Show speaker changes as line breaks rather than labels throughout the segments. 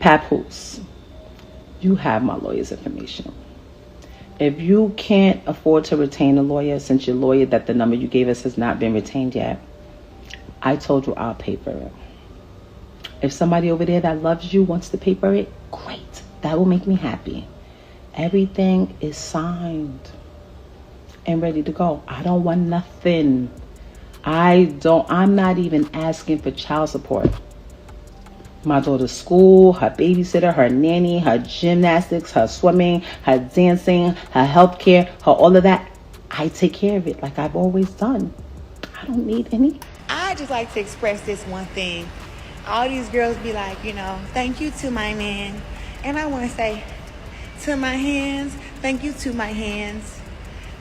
Papoose, you have my lawyer's information. If you can't afford to retain a lawyer, since your lawyer that the number you gave us has not been retained yet, I told you I'll pay for it. If somebody over there that loves you wants to pay for it, great. That will make me happy. Everything is signed and ready to go. I don't want nothing. I'm not even asking for child support. My daughter's school, her babysitter, her nanny, her gymnastics, her swimming, her dancing, her healthcare, her all of that. I take care of it like I've always done. I don't need any.
I just like to express this one thing. All these girls be like, thank you to my man. And I want to say, to my hands, thank you to my hands.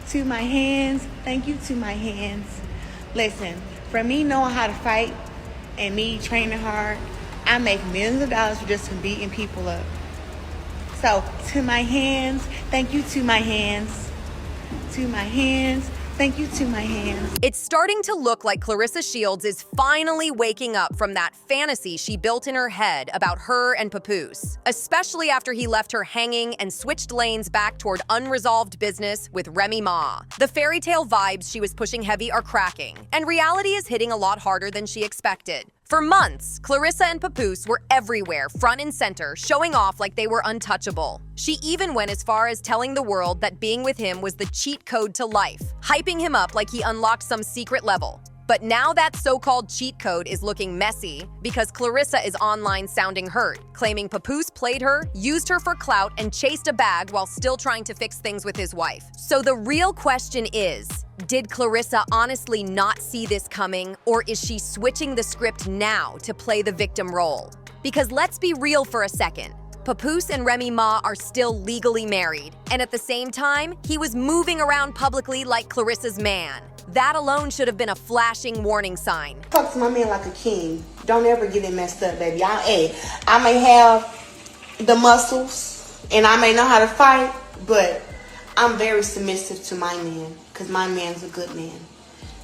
To my hands, thank you to my hands. Listen, for me knowing how to fight and me training hard, I make millions of dollars just from beating people up. So, to my hands, thank you to my hands. To my hands, thank you to my hands.
It's starting to look like Clarissa Shields is finally waking up from that fantasy she built in her head about her and Papoose, especially after he left her hanging and switched lanes back toward unresolved business with Remy Ma. The fairy tale vibes she was pushing heavy are cracking, and reality is hitting a lot harder than she expected. For months, Clarissa and Papoose were everywhere, front and center, showing off like they were untouchable. She even went as far as telling the world that being with him was the cheat code to life, hyping him up like he unlocked some secret level. But now that so-called cheat code is looking messy because Clarissa is online sounding hurt, claiming Papoose played her, used her for clout, and chased a bag while still trying to fix things with his wife. So the real question is, did Clarissa honestly not see this coming, or is she switching the script now to play the victim role? Because let's be real for a second. Papoose and Remy Ma are still legally married, and at the same time, he was moving around publicly like Clarissa's man. That alone should have been a flashing warning sign.
Talk to my man like a king. Don't ever get it messed up, baby. I may have the muscles and I may know how to fight, but I'm very submissive to my man because my man's a good man.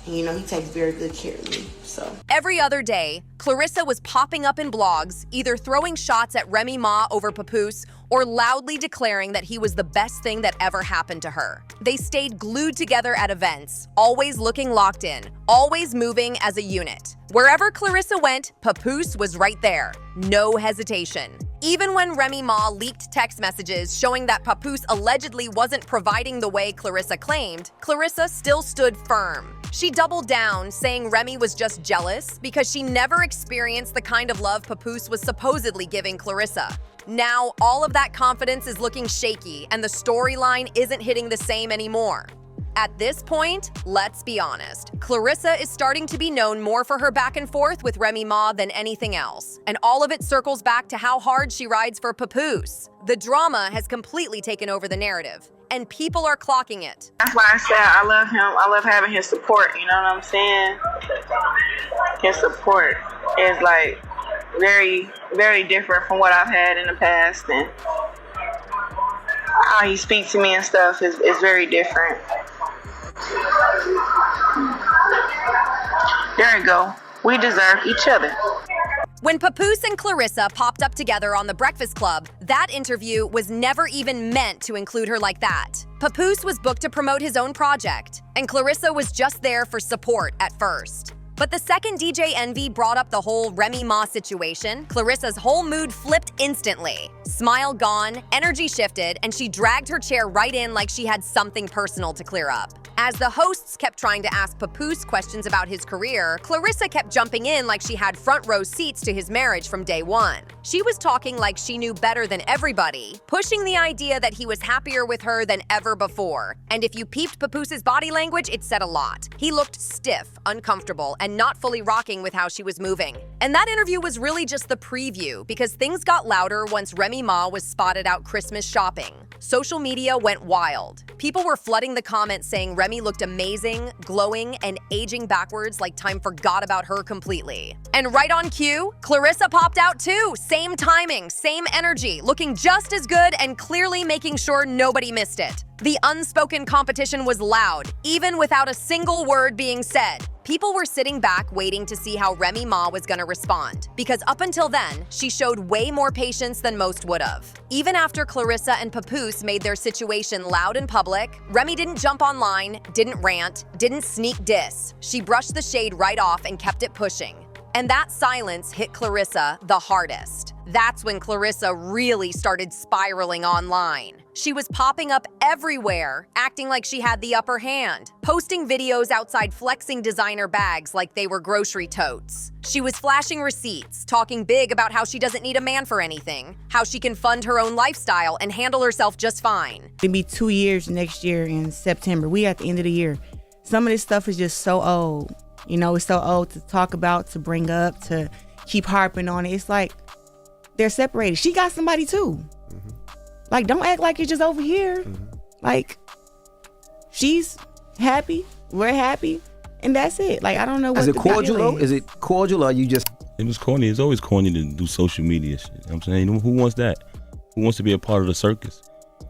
And he takes very good care of me. So
every other day, Clarissa was popping up in blogs, either throwing shots at Remy Ma over Papoose or loudly declaring that he was the best thing that ever happened to her. They stayed glued together at events, always looking locked in, always moving as a unit. Wherever Clarissa went, Papoose was right there. No hesitation. Even when Remy Ma leaked text messages showing that Papoose allegedly wasn't providing the way Clarissa claimed, Clarissa still stood firm. She doubled down, saying Remy was just jealous because she never experienced the kind of love Papoose was supposedly giving Clarissa. Now, all of that confidence is looking shaky, and the storyline isn't hitting the same anymore. At this point, let's be honest, Clarissa is starting to be known more for her back and forth with Remy Ma than anything else, and all of it circles back to how hard she rides for Papoose. The drama has completely taken over the narrative, and people are clocking it.
That's why I said I love him. I love having his support, you know what I'm saying? His support is like very, very different from what I've had in the past, and how he speaks to me and stuff is very different. There you go. We deserve each other.
When Papoose and Clarissa popped up together on The Breakfast Club, that interview was never even meant to include her like that. Papoose was booked to promote his own project, and Clarissa was just there for support at first. But the second DJ Envy brought up the whole Remy Ma situation, Clarissa's whole mood flipped instantly. Smile gone, energy shifted, and she dragged her chair right in like she had something personal to clear up. As the hosts kept trying to ask Papoose questions about his career, Clarissa kept jumping in like she had front row seats to his marriage from day one. She was talking like she knew better than everybody, pushing the idea that he was happier with her than ever before. And if you peeped Papoose's body language, it said a lot. He looked stiff, uncomfortable, and not fully rocking with how she was moving. And that interview was really just the preview, because things got louder once Remy Ma was spotted out Christmas shopping. Social media went wild. People were flooding the comments saying Remy looked amazing, glowing, and aging backwards like time forgot about her completely. And right on cue, Clarissa popped out too. Same timing, same energy, looking just as good and clearly making sure nobody missed it. The unspoken competition was loud, even without a single word being said. People were sitting back waiting to see how Remy Ma was gonna respond, because up until then, she showed way more patience than most would have. Even after Clarissa and Papoose made their situation loud in public, Remy didn't jump online, didn't rant, didn't sneak diss. She brushed the shade right off and kept it pushing. And that silence hit Clarissa the hardest. That's when Clarissa really started spiraling online. She was popping up everywhere, acting like she had the upper hand, posting videos outside flexing designer bags like they were grocery totes. She was flashing receipts, talking big about how she doesn't need a man for anything, how she can fund her own lifestyle and handle herself just fine.
It'll be 2 years next year in September. We at the end of the year. Some of this stuff is just so old. You know, it's so old to talk about, to bring up, to keep harping on it. It's like they're separated. She got somebody too. Like, don't act like you're just over here. Like, she's happy, we're happy, and that's it. Like, I don't know what
Is it
the
cordial
deal
though? Is it cordial or are you just...
It was corny. It's always corny to do social media shit. You know what I'm saying? Who wants that? Who wants to be a part of the circus?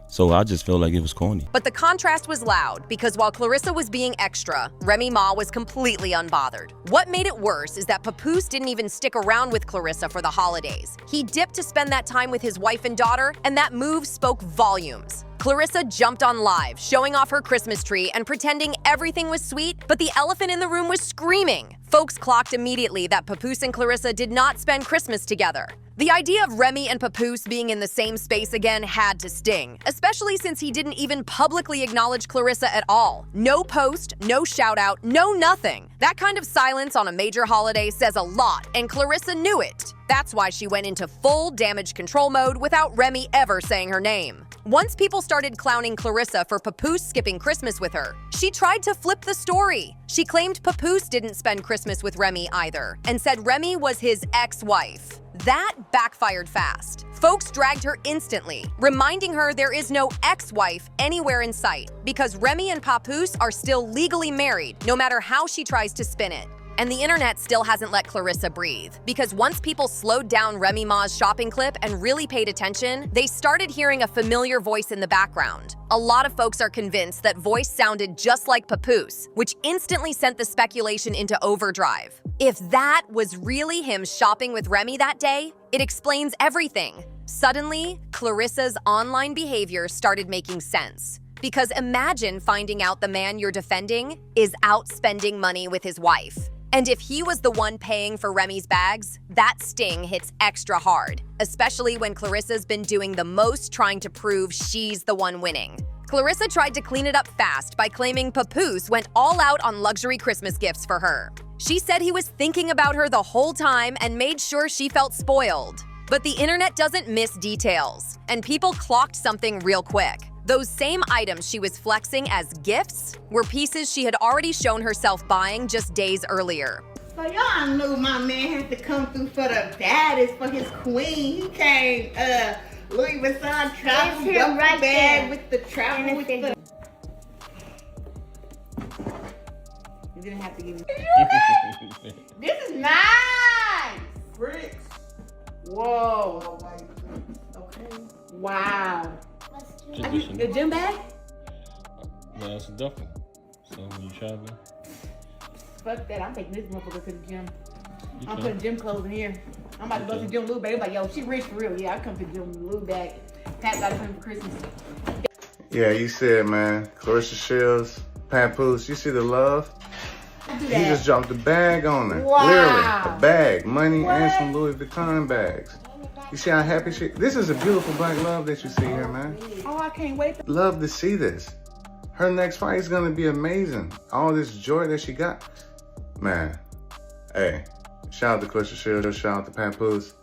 So I just felt like it was corny.
But the contrast was loud, because while Clarissa was being extra, Remy Ma was completely unbothered. What made it worse is that Papoose didn't even stick around with Clarissa for the holidays. He dipped to spend that time with his wife and daughter, and that move spoke volumes. Clarissa jumped on live, showing off her Christmas tree and pretending everything was sweet, but the elephant in the room was screaming. Folks clocked immediately that Papoose and Clarissa did not spend Christmas together. The idea of Remy and Papoose being in the same space again had to sting, especially since he didn't even publicly acknowledge Clarissa at all. No post, no shout out, no nothing. That kind of silence on a major holiday says a lot, and Clarissa knew it. That's why she went into full damage control mode without Remy ever saying her name. Once people started clowning Clarissa for Papoose skipping Christmas with her, she tried to flip the story. She claimed Papoose didn't spend Christmas with Remy either, and said Remy was his ex-wife. That backfired fast. Folks dragged her instantly, reminding her there is no ex-wife anywhere in sight, because Remy and Papoose are still legally married, no matter how she tries to spin it. And the internet still hasn't let Clarissa breathe, because once people slowed down Remy Ma's shopping clip and really paid attention, they started hearing a familiar voice in the background. A lot of folks are convinced that voice sounded just like Papoose, which instantly sent the speculation into overdrive. If that was really him shopping with Remy that day, it explains everything. Suddenly, Clarissa's online behavior started making sense. Because imagine finding out the man you're defending is out spending money with his wife. And if he was the one paying for Remy's bags, that sting hits extra hard, especially when Clarissa's been doing the most trying to prove she's the one winning. Clarissa tried to clean it up fast by claiming Papoose went all out on luxury Christmas gifts for her. She said he was thinking about her the whole time and made sure she felt spoiled. But the internet doesn't miss details, and people clocked something real quick. Those same items she was flexing as gifts were pieces she had already shown herself buying just days earlier.
So y'all knew my man had to come through for the baddest, for his queen. He came, Louis Vuitton travel duffel
right
bag
there.
with the travel with the... You didn't have to give me... This is nice! Bricks. Whoa. Okay. Wow. The gym bag?
Yeah, it's a duffel. So when you travel,
Fuck that, I'm taking this motherfucker to the gym. I'm putting gym clothes in here. I'm about to go to the gym Lou bag. Like, yo, she rich for real. Yeah, I come to the gym Lou bag. Pat got it for him for Christmas.
Yeah, you said, man, Clarissa Shields, Papoose, you see the love? You just dropped the bag on her.
Wow.
Literally, a bag, money, and some Louis Vuitton bags. You see how happy she... This is a beautiful black love that you see here, man.
Oh, I can't wait.
Love to see this. Her next fight is going to be amazing. All this joy that she got. Man, hey, shout out to Clarissa Shields, shout out to Papoose.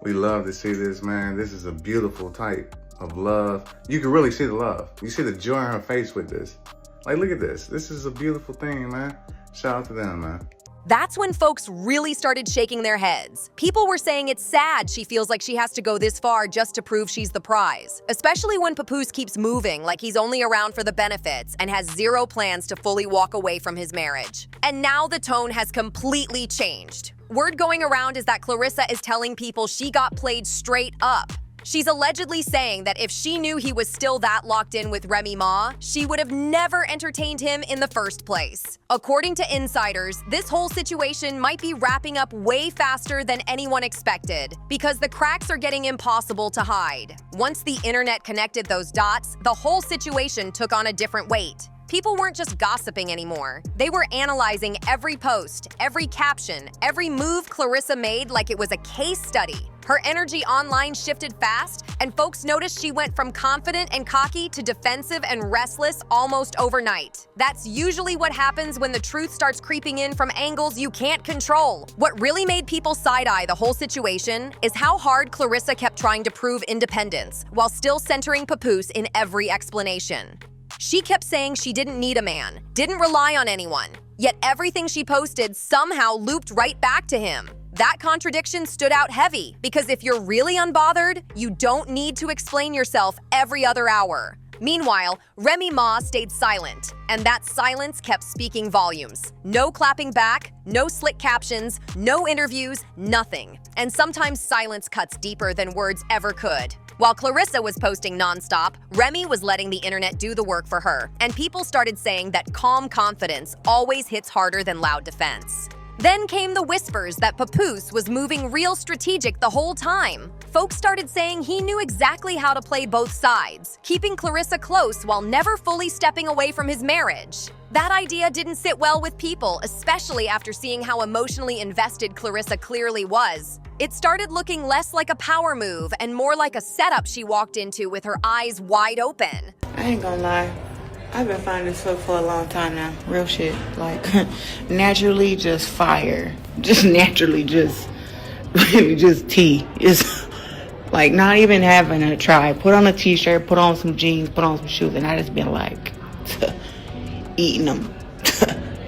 We love to see this, man. This is a beautiful type of love. You can really see the love. You see the joy in her face with this. Like, look at this. This is a beautiful thing, man. Shout out to them, man.
That's when folks really started shaking their heads. People were saying it's sad she feels like she has to go this far just to prove she's the prize, especially when Papoose keeps moving like he's only around for the benefits and has zero plans to fully walk away from his marriage. And now the tone has completely changed. Word going around is that Clarissa is telling people she got played straight up. She's allegedly saying that if she knew he was still that locked in with Remy Ma, she would have never entertained him in the first place. According to insiders, this whole situation might be wrapping up way faster than anyone expected, because the cracks are getting impossible to hide. Once the internet connected those dots, the whole situation took on a different weight. People weren't just gossiping anymore. They were analyzing every post, every caption, every move Clarissa made like it was a case study. Her energy online shifted fast, and folks noticed she went from confident and cocky to defensive and restless almost overnight. That's usually what happens when the truth starts creeping in from angles you can't control. What really made people side-eye the whole situation is how hard Clarissa kept trying to prove independence, while still centering Papoose in every explanation. She kept saying she didn't need a man, didn't rely on anyone, yet everything she posted somehow looped right back to him. That contradiction stood out heavy, because if you're really unbothered, you don't need to explain yourself every other hour. Meanwhile, Remy Ma stayed silent, and that silence kept speaking volumes. No clapping back, no slick captions, no interviews, nothing. And sometimes silence cuts deeper than words ever could. While Clarissa was posting nonstop, Remy was letting the internet do the work for her, and people started saying that calm confidence always hits harder than loud defense. Then came the whispers that Papoose was moving real strategic the whole time. Folks started saying he knew exactly how to play both sides, keeping Clarissa close while never fully stepping away from his marriage. That idea didn't sit well with people, especially after seeing how emotionally invested Clarissa clearly was. It started looking less like a power move and more like a setup she walked into with her eyes wide open.
I ain't gonna lie. I've been finding this fuck for a long time now. Real shit. Like, naturally just fire. Just naturally just, really just tea. It's like not even having to try. Put on a t-shirt, put on some jeans, put on some shoes, and I just been like, eating them.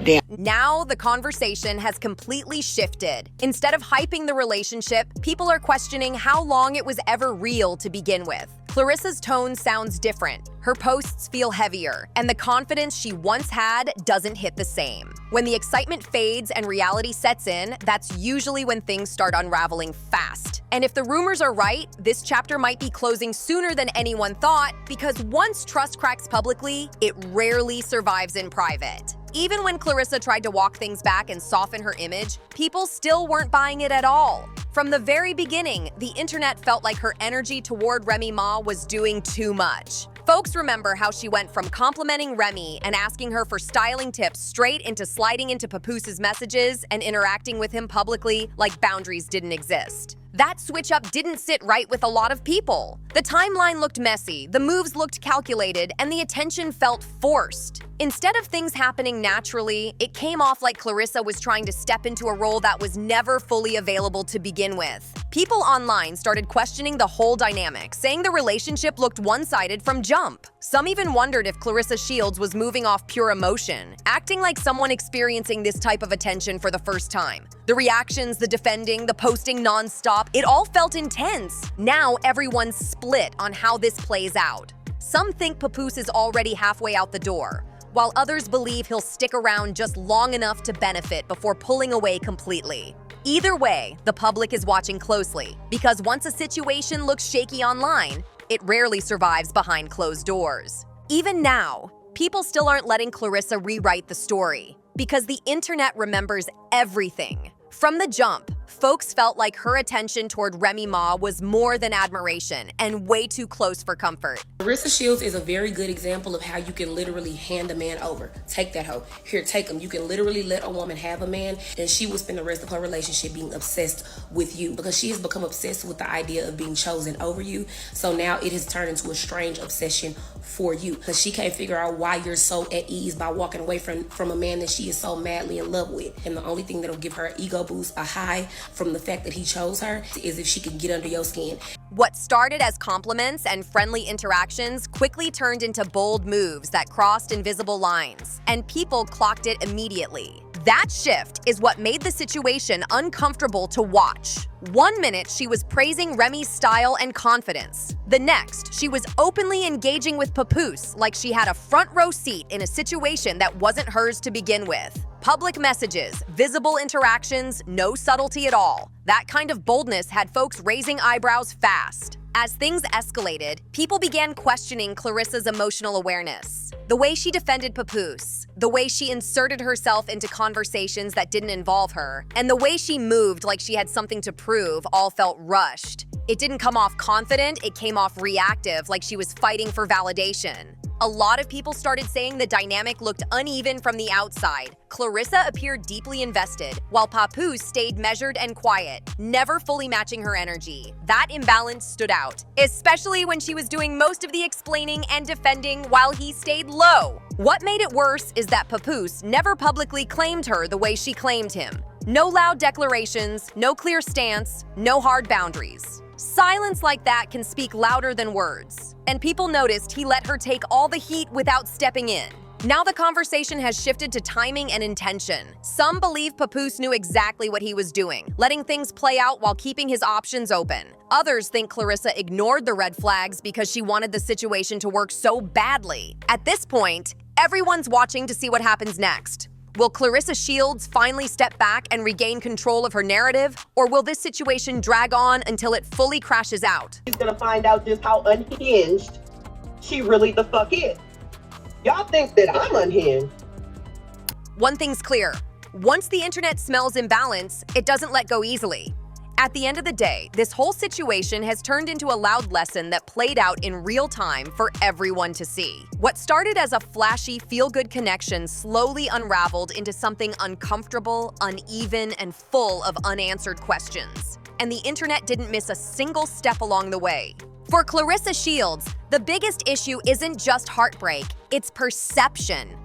Damn.
Now the conversation has completely shifted. Instead of hyping the relationship, people are questioning how long it was ever real to begin with. Clarissa's tone sounds different. Her posts feel heavier, and the confidence she once had doesn't hit the same. When the excitement fades and reality sets in, that's usually when things start unraveling fast. And if the rumors are right, this chapter might be closing sooner than anyone thought, because once trust cracks publicly, it rarely survives in private. Even when Clarissa tried to walk things back and soften her image, people still weren't buying it at all. From the very beginning, the internet felt like her energy toward Remy Ma was doing too much. Folks remember how she went from complimenting Remy and asking her for styling tips straight into sliding into Papoose's messages and interacting with him publicly like boundaries didn't exist. That switch-up didn't sit right with a lot of people. The timeline looked messy, the moves looked calculated, and the attention felt forced. Instead of things happening naturally, it came off like Clarissa was trying to step into a role that was never fully available to begin with. People online started questioning the whole dynamic, saying the relationship looked one-sided from jump. Some even wondered if Clarissa Shields was moving off pure emotion, acting like someone experiencing this type of attention for the first time. The reactions, the defending, the posting non-stop, it all felt intense. Now everyone's split on how this plays out. Some think Papoose is already halfway out the door, while others believe he'll stick around just long enough to benefit before pulling away completely. Either way, the public is watching closely, because once a situation looks shaky online, it rarely survives behind closed doors. Even now, people still aren't letting Clarissa rewrite the story, because the internet remembers everything. From the jump, folks felt like her attention toward Remy Ma was more than admiration and way too close for comfort.
Clarissa Shields is a very good example of how you can literally hand a man over. Take that hoe. Here, take him. You can literally let a woman have a man, and she will spend the rest of her relationship being obsessed with you, because she has become obsessed with the idea of being chosen over you. So now it has turned into a strange obsession for you, because she can't figure out why you're so at ease by walking away from a man that she is so madly in love with. And the only thing that'll give her an ego boost, a high from the fact that he chose her, is if she can get under your skin.
What started as compliments and friendly interactions quickly turned into bold moves that crossed invisible lines, and people clocked it immediately. That shift is what made the situation uncomfortable to watch. One minute, she was praising Remy's style and confidence. The next, she was openly engaging with Papoose like she had a front row seat in a situation that wasn't hers to begin with. Public messages, visible interactions, no subtlety at all. That kind of boldness had folks raising eyebrows fast. As things escalated, people began questioning Clarissa's emotional awareness. The way she defended Papoose, the way she inserted herself into conversations that didn't involve her, and the way she moved like she had something to prove all felt rushed. It didn't come off confident, it came off reactive, like she was fighting for validation. A lot of people started saying the dynamic looked uneven from the outside. Clarissa appeared deeply invested, while Papoose stayed measured and quiet, never fully matching her energy. That imbalance stood out, especially when she was doing most of the explaining and defending while he stayed low. What made it worse is that Papoose never publicly claimed her the way she claimed him. No loud declarations, no clear stance, no hard boundaries. Silence like that can speak louder than words. And people noticed he let her take all the heat without stepping in. Now the conversation has shifted to timing and intention. Some believe Papoose knew exactly what he was doing, letting things play out while keeping his options open. Others think Clarissa ignored the red flags because she wanted the situation to work so badly. At this point, everyone's watching to see what happens next. Will Clarissa Shields finally step back and regain control of her narrative, or will this situation drag on until it fully crashes out?
She's gonna find out just how unhinged she really the fuck is. Y'all think that I'm unhinged.
One thing's clear. Once the internet smells imbalance, it doesn't let go easily. At the end of the day, this whole situation has turned into a loud lesson that played out in real time for everyone to see. What started as a flashy, feel-good connection slowly unraveled into something uncomfortable, uneven, and full of unanswered questions. And the internet didn't miss a single step along the way. For Clarissa Shields, the biggest issue isn't just heartbreak, it's perception.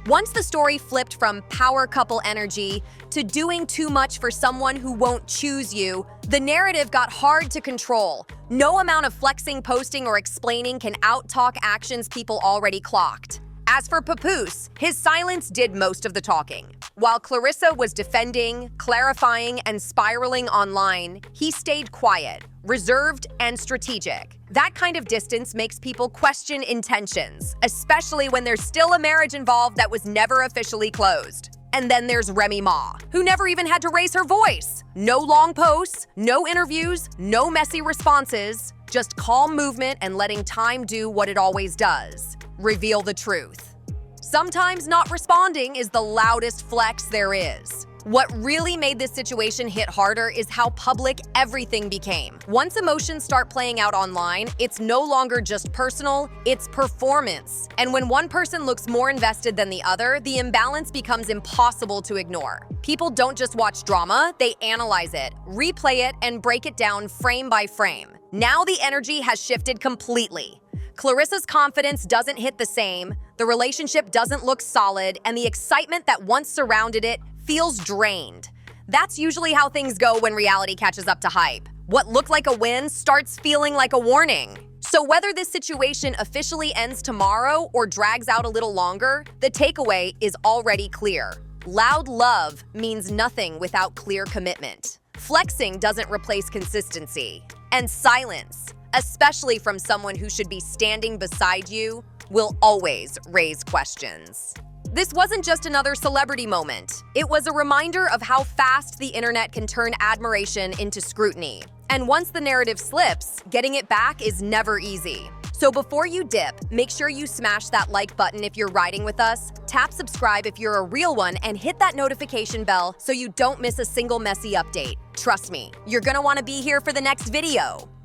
Once the story flipped from power couple energy to doing too much for someone who won't choose you, the narrative got hard to control. No amount of flexing, posting, or explaining can out-talk actions people already clocked. As for Papoose, his silence did most of the talking. While Clarissa was defending, clarifying, and spiraling online, he stayed quiet, reserved, and strategic. That kind of distance makes people question intentions, especially when there's still a marriage involved that was never officially closed. And then there's Remy Ma, who never even had to raise her voice. No long posts, no interviews, no messy responses, just calm movement and letting time do what it always does: reveal the truth. Sometimes not responding is the loudest flex there is. What really made this situation hit harder is how public everything became. Once emotions start playing out online, it's no longer just personal, it's performance. And when one person looks more invested than the other, the imbalance becomes impossible to ignore. People don't just watch drama, they analyze it, replay it, and break it down frame by frame. Now the energy has shifted completely. Clarissa's confidence doesn't hit the same, the relationship doesn't look solid, and the excitement that once surrounded it feels drained. That's usually how things go when reality catches up to hype. What looked like a win starts feeling like a warning. So whether this situation officially ends tomorrow or drags out a little longer, the takeaway is already clear. Loud love means nothing without clear commitment. Flexing doesn't replace consistency. And silence, especially from someone who should be standing beside you, will always raise questions. This wasn't just another celebrity moment. It was a reminder of how fast the internet can turn admiration into scrutiny. And once the narrative slips, getting it back is never easy. So before you dip, make sure you smash that like button if you're riding with us, tap subscribe if you're a real one, and hit that notification bell so you don't miss a single messy update. Trust me, you're gonna wanna be here for the next video.